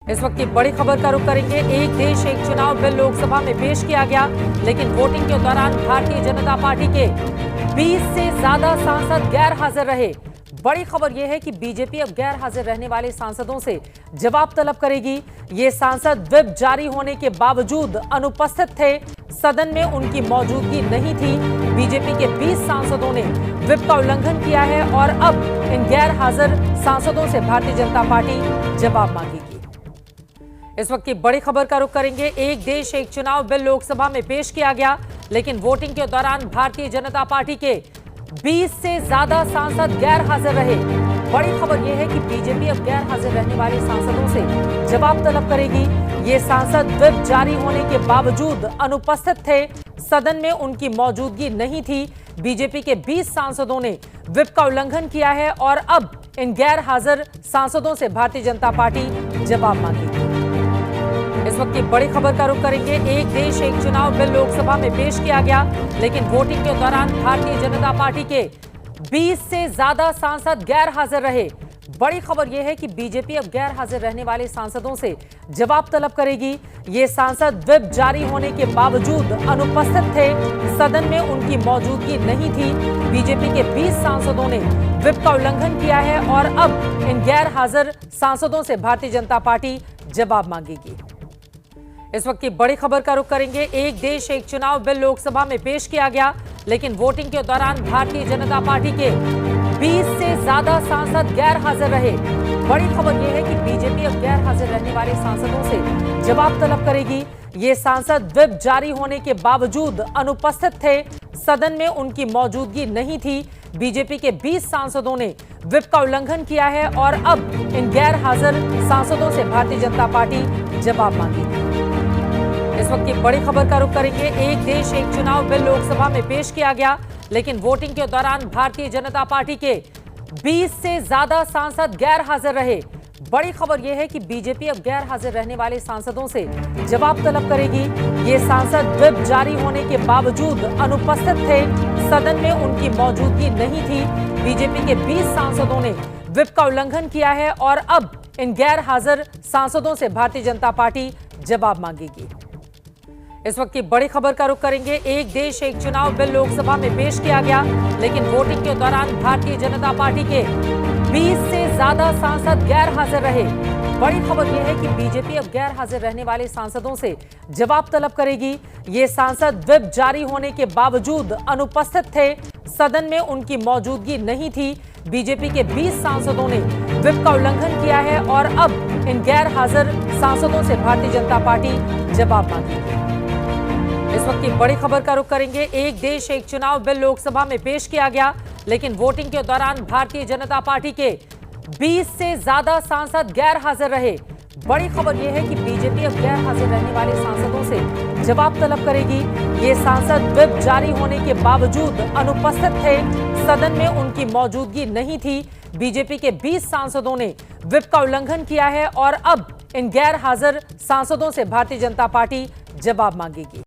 इस वक्त की बड़ी खबर का रुख करेंगे। एक देश एक चुनाव बिल लोकसभा में पेश किया गया, लेकिन वोटिंग के दौरान भारतीय जनता पार्टी के 20 से ज्यादा सांसद गैर हाजिर रहे। बड़ी खबर यह है कि बीजेपी अब गैर हाजिर रहने वाले सांसदों से जवाब तलब करेगी। ये सांसद व्हिप जारी होने के बावजूद अनुपस्थित थे, सदन में उनकी मौजूदगी नहीं थी। बीजेपी के 20 सांसदों ने व्हिप का उल्लंघन किया है और अब इन गैर हाजिर सांसदों से भारतीय जनता पार्टी जवाब मांगेगी। इस वक्त की बड़ी खबर का रुख करेंगे। एक देश एक चुनाव बिल लोकसभा में पेश किया गया, लेकिन वोटिंग के दौरान भारतीय जनता पार्टी के 20 से ज्यादा सांसद गैर हाजिर रहे। बड़ी खबर यह है कि बीजेपी अब गैर हाजिर रहने वाले सांसदों से जवाब तलब करेगी। ये सांसद व्हिप जारी होने के बावजूद अनुपस्थित थे, सदन में उनकी मौजूदगी नहीं थी। बीजेपी के 20 सांसदों ने व्हिप का उल्लंघन किया है और अब इन गैर हाजिर सांसदों से भारतीय जनता पार्टी जवाब मांगेगी। इस वक्त की बड़ी खबर का रुख करेंगे। एक देश एक चुनाव बिल लोकसभा में पेश किया गया, लेकिन वोटिंग के दौरान भारतीय जनता पार्टी के 20 से ज्यादा सांसद गैर हाजिर रहे। बड़ी खबर यह है कि बीजेपी अब गैर हाजिर रहने वाले सांसदों से जवाब तलब करेगी। ये सांसद व्हिप जारी होने के बावजूद अनुपस्थित थे, सदन में उनकी मौजूदगी नहीं थी। बीजेपी के 20 सांसदों ने व्हिप का उल्लंघन किया है और अब इन गैर हाजिर सांसदों से भारतीय जनता पार्टी जवाब मांगेगी। इस वक्त की बड़ी खबर का रुख करेंगे। एक देश एक चुनाव बिल लोकसभा में पेश किया गया, लेकिन वोटिंग के दौरान भारतीय जनता पार्टी के 20 से ज्यादा सांसद गैर हाजिर रहे। बड़ी खबर यह है कि बीजेपी अब गैर हाजिर रहने वाले सांसदों से जवाब तलब करेगी। ये सांसद व्हिप जारी होने के बावजूद अनुपस्थित थे, सदन में उनकी मौजूदगी नहीं थी। बीजेपी के 20 सांसदों ने व्हिप का उल्लंघन किया है और अब इन गैर हाजिर सांसदों से भारतीय जनता पार्टी जवाब मांगेगी। इस वक्त की बड़ी खबर का रुख करेंगे। एक देश एक चुनाव बिल लोकसभा में पेश किया गया, लेकिन वोटिंग के दौरान भारतीय जनता पार्टी के 20 से ज्यादा सांसद गैर हाजिर रहे। बड़ी खबर यह है कि बीजेपी अब गैर हाजिर रहने वाले सांसदों से जवाब तलब करेगी। ये सांसद व्हिप जारी होने के बावजूद अनुपस्थित थे, सदन में उनकी मौजूदगी नहीं थी। बीजेपी के 20 सांसदों ने व्हिप का उल्लंघन किया है और अब इन गैर हाजिर सांसदों से भारतीय जनता पार्टी जवाब मांगेगी। इस वक्त की बड़ी खबर का रुख करेंगे। एक देश एक चुनाव बिल लोकसभा में पेश किया गया, लेकिन वोटिंग के दौरान भारतीय जनता पार्टी के 20 से ज्यादा सांसद गैर हाजिर रहे। बड़ी खबर यह है कि बीजेपी अब गैर हाजिर रहने वाले सांसदों से जवाब तलब करेगी। ये सांसद व्हिप जारी होने के बावजूद अनुपस्थित थे, सदन में उनकी मौजूदगी नहीं थी। बीजेपी के 20 सांसदों ने व्हिप का उल्लंघन किया है और अब इन गैर हाजिर सांसदों से भारतीय जनता पार्टी जवाब मांगेगी। इस वक्त की बड़ी खबर का रुख करेंगे। एक देश एक चुनाव बिल लोकसभा में पेश किया गया, लेकिन वोटिंग के दौरान भारतीय जनता पार्टी के 20 से ज्यादा सांसद गैर हाजिर रहे। बड़ी खबर यह है कि बीजेपी अब गैर हाजिर रहने वाले सांसदों से जवाब तलब करेगी। ये सांसद व्हिप जारी होने के बावजूद अनुपस्थित थे, सदन में उनकी मौजूदगी नहीं थी। बीजेपी के 20 सांसदों ने व्हिप का उल्लंघन किया है और अब इन गैर हाजिर सांसदों से भारतीय जनता पार्टी जवाब मांगेगी।